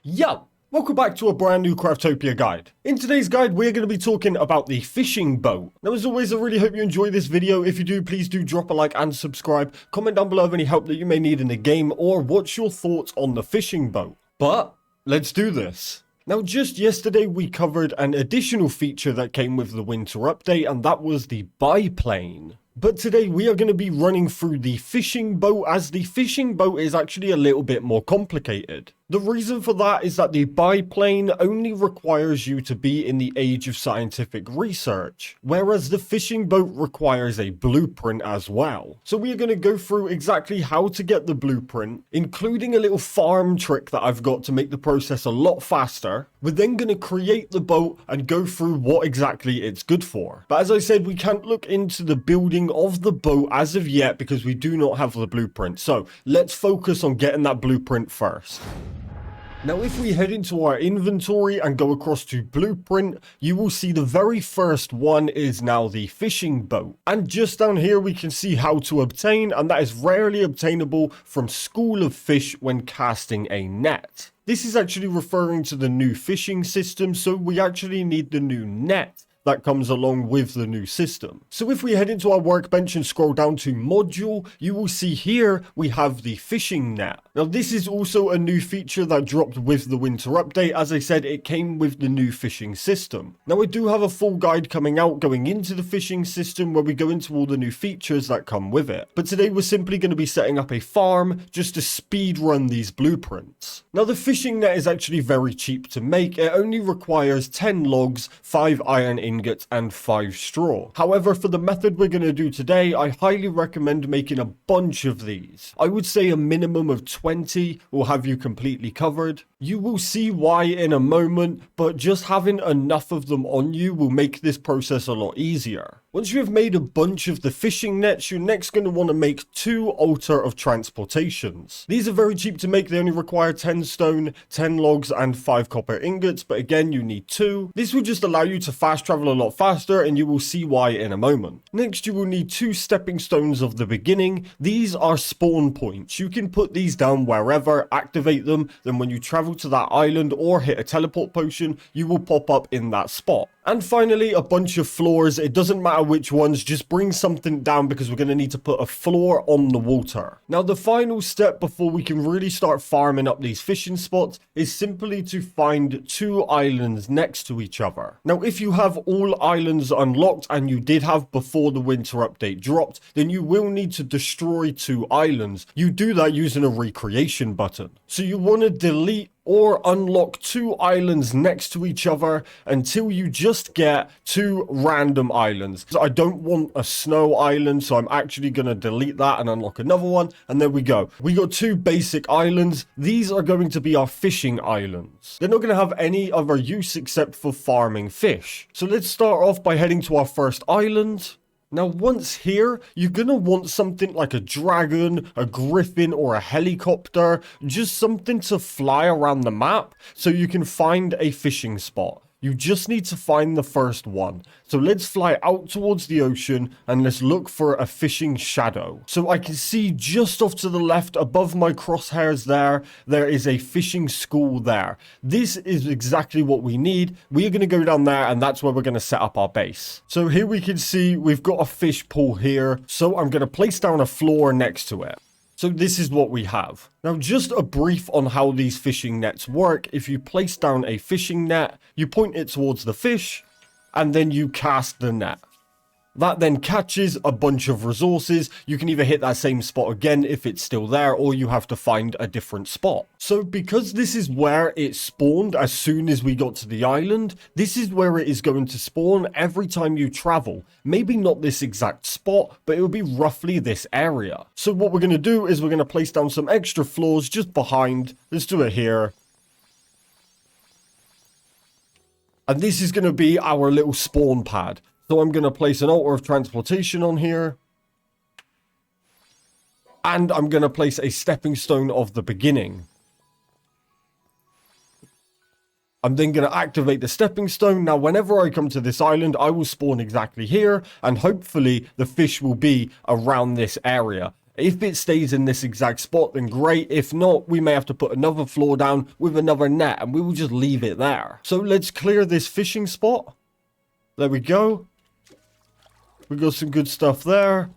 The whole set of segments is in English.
Yo! Welcome back to a brand new Craftopia guide. In today's guide, we're going to be talking about the fishing boat. Now, as always, I really hope you enjoy this video. If you do, please do drop a like and subscribe. Comment down below of any help that you may need in the game, or what's your thoughts on the fishing boat. But let's do this. Now, just yesterday, we covered an additional feature that came with the winter update, and that was the biplane. But today we are going to be running through the fishing boat, as the fishing boat is actually a little bit more complicated. The reason for that is that the biplane only requires you to be in the age of scientific research, whereas the fishing boat requires a blueprint as well. So we are going to go through exactly how to get the blueprint, including a little farm trick that I've got to make the process a lot faster. We're then going to create the boat and go through what exactly it's good for. But as I said, we can't look into the building of the boat as of yet because we do not have the blueprint. So let's focus on getting that blueprint first. Now, if we head into our inventory and go across to blueprint, you will see the very first one is now the fishing boat. And just down here, we can see how to obtain, and that is rarely obtainable from School of Fish when casting a net. This is actually referring to the new fishing system, so we actually need the new net that comes along with the new system. So if we head into our workbench and scroll down to module, you will see here we have the fishing net. Now, this is also a new feature that dropped with the winter update. As I said, it came with the new fishing system. Now, I do have a full guide coming out going into the fishing system where we go into all the new features that come with it. But today we're simply going to be setting up a farm just to speed run these blueprints. Now, the fishing net is actually very cheap to make. It only requires 10 logs, 5 iron ingots, and 5 straw. However, for the method we're going to do today, I highly recommend making a bunch of these. I would say a minimum of 20 will have you completely covered. You will see why in a moment, but just having enough of them on you will make this process a lot easier. Once you have made a bunch of the fishing nets, you're next going to want to make 2 altar of transportations. These are very cheap to make. They only require 10 stone, 10 logs, and 5 copper ingots, but again, you need 2. This will just allow you to fast travel a lot faster, and you will see why in a moment. Next, you will need 2 stepping stones of the beginning. These are spawn points. You can put these down wherever, activate them, then when you travel to that island or hit a teleport potion, you will pop up in that spot. And finally, a bunch of floors. It doesn't matter which ones, just bring something down because we're going to need to put a floor on the water. Now, the final step before we can really start farming up these fishing spots is simply to find 2 islands next to each other. Now, if you have all islands unlocked, and you did have before the winter update dropped, then you will need to destroy 2 islands. You do that using a recreation button. So you want to delete or unlock 2 islands next to each other until you just get 2 random islands. So I don't want a snow island, so I'm actually going to delete that and unlock another one. And there we go. We got 2 basic islands. These are going to be our fishing islands. They're not going to have any other use except for farming fish. So let's start off by heading to our first island. Now, once here, you're going to want something like a dragon, a griffin, or a helicopter, just something to fly around the map so you can find a fishing spot. You just need to find the first one. So let's fly out towards the ocean and let's look for a fishing shadow. So I can see just off to the left above my crosshairs there is a fishing school there. This is exactly what we need. We are going to go down there and that's where we're going to set up our base. So here we can see we've got a fish pool here. So I'm going to place down a floor next to it. So this is what we have. Now, just a brief on how these fishing nets work. If you place down a fishing net, you point it towards the fish, and then you cast the net. That then catches a bunch of resources. You can either hit that same spot again if it's still there, or you have to find a different spot. So because this is where it spawned as soon as we got to the island, this is where it is going to spawn every time you travel. Maybe not this exact spot, but it will be roughly this area. So what we're going to do is we're going to place down some extra floors just behind. Let's do it here. And this is going to be our little spawn pad. So I'm going to place an altar of transportation on here. And I'm going to place a stepping stone of the beginning. I'm then going to activate the stepping stone. Now, whenever I come to this island, I will spawn exactly here. And hopefully the fish will be around this area. If it stays in this exact spot, then great. If not, we may have to put another floor down with another net, and we will just leave it there. So let's clear this fishing spot. There we go. We got some good stuff there.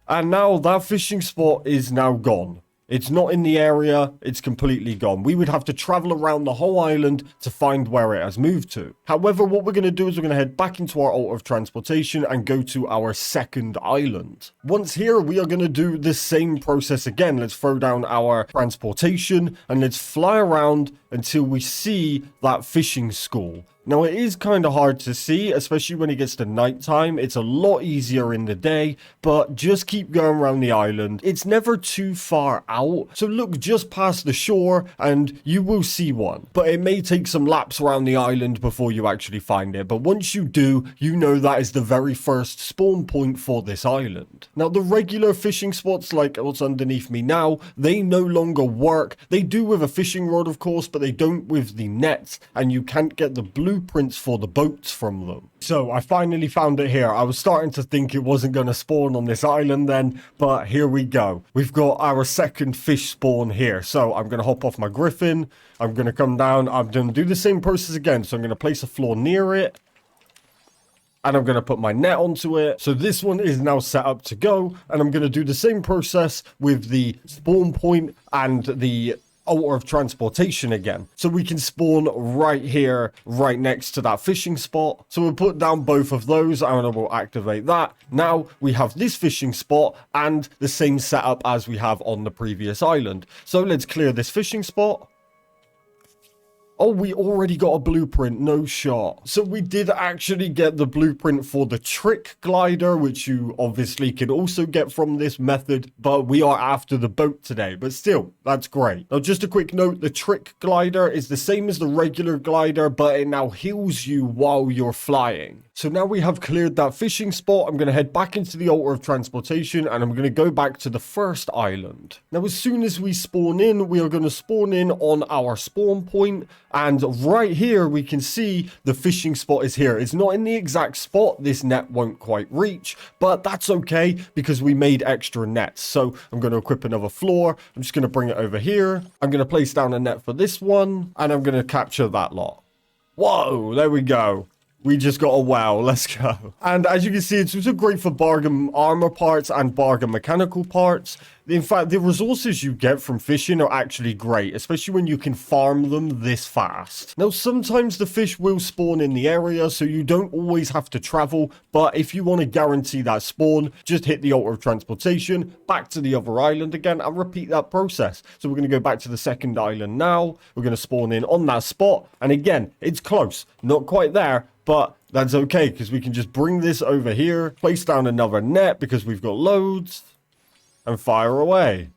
And now that fishing spot is now gone. It's not in the area, it's completely gone. We would have to travel around the whole island to find where it has moved to. However, what we're going to do is we're going to head back into our altar of transportation and go to our second island. Once here, we are going to do the same process again. Let's throw down our transportation and let's fly around until we see that fishing school. Now, it is kind of hard to see, especially when it gets to nighttime. It's a lot easier in the day, but just keep going around the island. It's never too far out, so look just past the shore and you will see one. But it may take some laps around the island before you actually find it. But once you do, you know that is the very first spawn point for this island. Now, the regular fishing spots, like what's underneath me now, they no longer work. They do with a fishing rod, of course, but they don't with the nets, and you can't get the blueprints for the boats from them. So I finally found it here. I was starting to think it wasn't going to spawn on this island then, but here we go. We've got our second fish spawn here. So I'm going to hop off my griffin. I'm going to come down. I'm going to do the same process again. So I'm going to place a floor near it. And I'm going to put my net onto it. So this one is now set up to go. And I'm going to do the same process with the spawn point and the altar of transportation again, so we can spawn right here, right next to that fishing spot. So we'll put down both of those and we'll activate that. Now we have this fishing spot and the same setup as we have on the previous island. So let's clear this fishing spot. Oh, we already got a blueprint, no shot. So we did actually get the blueprint for the trick glider, which you obviously can also get from this method, but we are after the boat today. But still, that's great. Now, just a quick note, the trick glider is the same as the regular glider, but it now heals you while you're flying. So now we have cleared that fishing spot. I'm going to head back into the altar of transportation and I'm going to go back to the first island. Now, as soon as we spawn in, we are going to spawn in on our spawn point. And right here, we can see the fishing spot is here. It's not in the exact spot this net won't quite reach, but that's okay because we made extra nets. So I'm going to equip another floor. I'm just going to bring it over here. I'm going to place down a net for this one and I'm going to capture that lot. Whoa, there we go. We just got a wow. Let's go. And as you can see, it's also great for bargain armor parts and bargain mechanical parts. In fact, the resources you get from fishing are actually great, especially when you can farm them this fast. Now, sometimes the fish will spawn in the area, so you don't always have to travel. But if you want to guarantee that spawn, just hit the altar of transportation, back to the other island again, and repeat that process. So we're going to go back to the second island now. We're going to spawn in on that spot. And again, it's close. Not quite there, but that's okay because we can just bring this over here, place down another net because we've got loads, and fire away.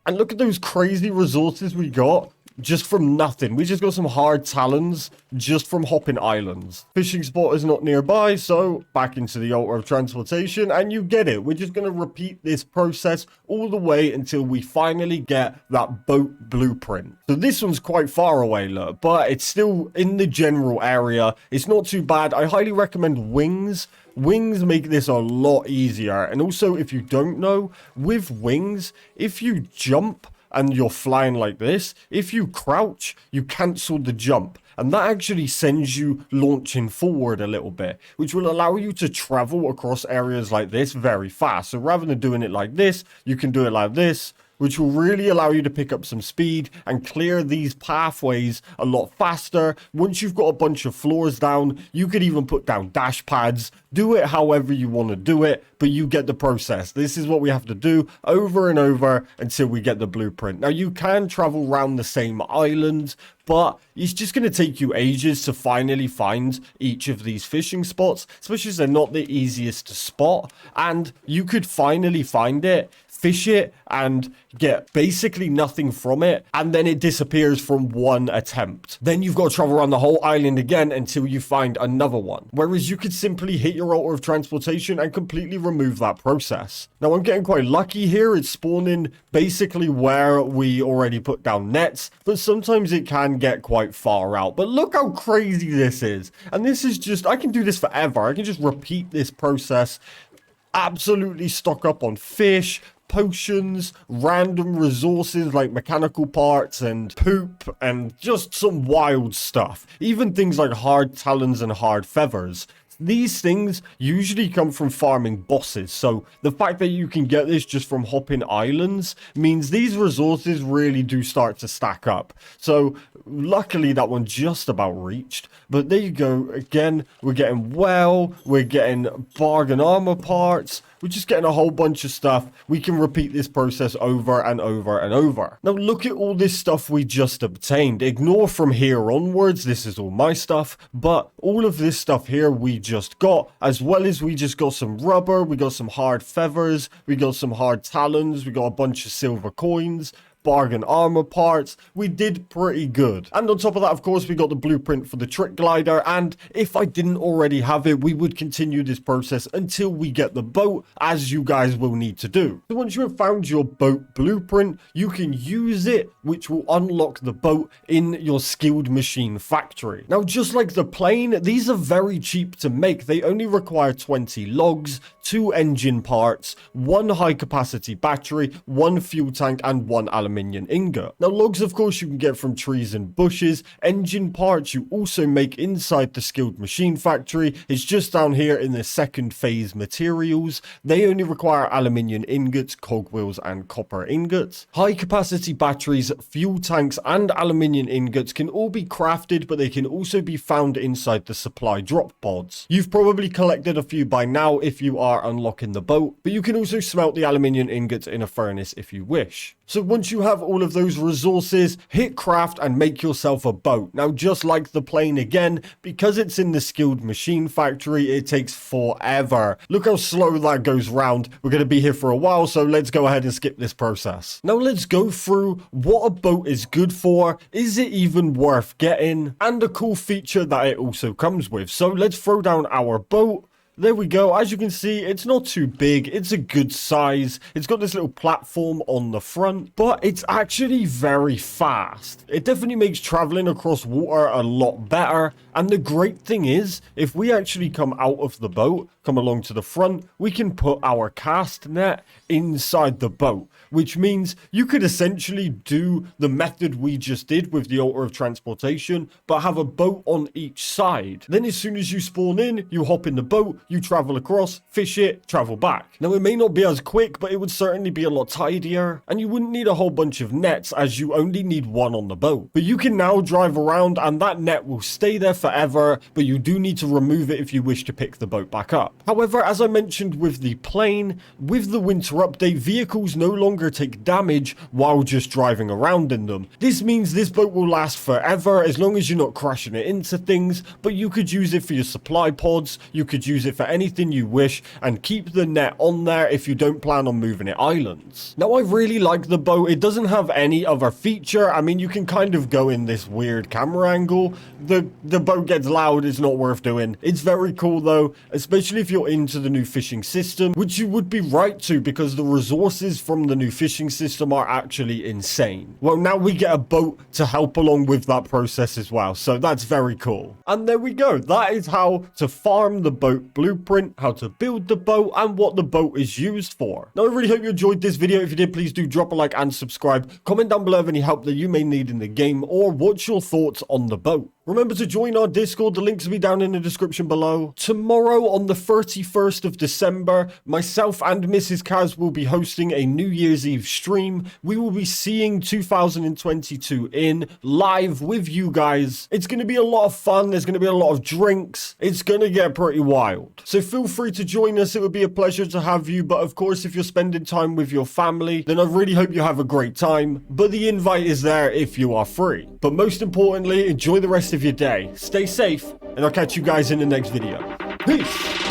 And look at those crazy resources we got just from nothing. We just got some hard talons just from hopping islands. Fishing spot is not nearby, so back into the altar of transportation, and you get it. We're just going to repeat this process all the way until we finally get that boat blueprint. So this one's quite far away, look, but it's still in the general area. It's not too bad. I highly recommend wings. Wings make this a lot easier. And also, if you don't know, with wings, if you jump and you're flying like this, if you crouch, you cancel the jump. And that actually sends you launching forward a little bit, which will allow you to travel across areas like this very fast. So rather than doing it like this, you can do it like this, which will really allow you to pick up some speed and clear these pathways a lot faster. Once you've got a bunch of floors down, you could even put down dash pads. Do it however you want to do it, but you get the process. This is what we have to do over and over until we get the blueprint. Now, you can travel around the same island, but it's just going to take you ages to finally find each of these fishing spots, especially as they're not the easiest to spot. And you could finally find it, fish it, and get basically nothing from it, and then it disappears from one attempt. Then you've got to travel around the whole island again until you find another one. Whereas you could simply hit your altar of transportation and completely remove that process. Now, I'm getting quite lucky here. It's spawning basically where we already put down nets, but sometimes it can get quite far out. But look how crazy this is. And this is just, I can do this forever. I can just repeat this process, absolutely stock up on fish, potions, random resources like mechanical parts and poop, and just some wild stuff. Even things like hard talons and hard feathers. These things usually come from farming bosses, so the fact that you can get this just from hopping islands means these resources really do start to stack up. So luckily that one just about reached, but there you go. Again, we're getting we're getting bargain armor parts. We're just getting a whole bunch of stuff. We can repeat this process over and over and over. Now look at all this stuff we just obtained. Ignore from here onwards, this is all my stuff, but all of this stuff here we just got, as well as we just got some rubber, we got some hard feathers, we got some hard talons, we got a bunch of silver coins, bargain armor parts. We did pretty good. And on top of that, of course, we got the blueprint for the trick glider, and if I didn't already have it, we would continue this process until we get the boat, as you guys will need to do. So once you have found your boat blueprint, you can use it, which will unlock the boat in your skilled machine factory. Now, just like the plane, these are very cheap to make. They only require 20 logs, 2 engine parts, 1 high capacity battery, 1 fuel tank, and 1 aluminium ingot. Now logs, of course, you can get from trees and bushes. Engine parts you also make inside the skilled machine factory. It's just down here in the second phase materials. They only require aluminium ingots, cogwheels, and copper ingots. High capacity batteries, fuel tanks, and aluminium ingots can all be crafted, but they can also be found inside the supply drop pods. You've probably collected a few by now if you are unlocking the boat, but you can also smelt the aluminium ingots in a furnace if you wish. So once you have all of those resources, hit craft and make yourself a boat. Now, just like the plane again, because it's in the skilled machine factory, it takes forever. Look how slow that goes round. We're going to be here for a while, so let's go ahead and skip this process. Now let's go through what a boat is good for, is it even worth getting, and a cool feature that it also comes with. So let's throw down our boat. There we go. As you can see, it's not too big. It's a good size. It's got this little platform on the front, but it's actually very fast. It definitely makes traveling across water a lot better. And the great thing is, if we actually come out of the boat, come along to the front, we can put our cast net inside the boat, which means you could essentially do the method we just did with the altar of transportation, but have a boat on each side. Then as soon as you spawn in, you hop in the boat, you travel across, fish it, travel back. Now it may not be as quick, but it would certainly be a lot tidier, and you wouldn't need a whole bunch of nets as you only need one on the boat. But you can now drive around and that net will stay there forever, but you do need to remove it if you wish to pick the boat back up. However, as I mentioned with the plane, with the winter update, vehicles no longer take damage while just driving around in them. This means this boat will last forever as long as you're not crashing it into things, but you could use it for your supply pods, you could use it for anything you wish, and keep the net on there if you don't plan on moving it islands. Now I really like the boat. It doesn't have any other feature. I mean, you can kind of go in this weird camera angle. The boat gets loud, it's not worth doing. It's very cool though, especially if you're into the new fishing system, which you would be right to because the resources from the new fishing system are actually insane. Well, now we get a boat to help along with that process as well, so that's very cool. And there we go. That is how to farm the boat blueprint, how to build the boat, and what the boat is used for. Now, I really hope you enjoyed this video. If you did, please do drop a like and subscribe. Comment down below of any help that you may need in the game, or what's your thoughts on the boat. Remember to join our Discord, the links will be down in the description below. Tomorrow on the 31st of December, myself and Mrs. Kaz will be hosting a New Year's Eve stream. We will be seeing 2022 in live with you guys. It's going to be a lot of fun, there's going to be a lot of drinks, it's going to get pretty wild. So feel free to join us, it would be a pleasure to have you, but of course if you're spending time with your family, then I really hope you have a great time, but the invite is there if you are free. But most importantly, enjoy the rest of your day, stay safe, and I'll catch you guys in the next video. Peace!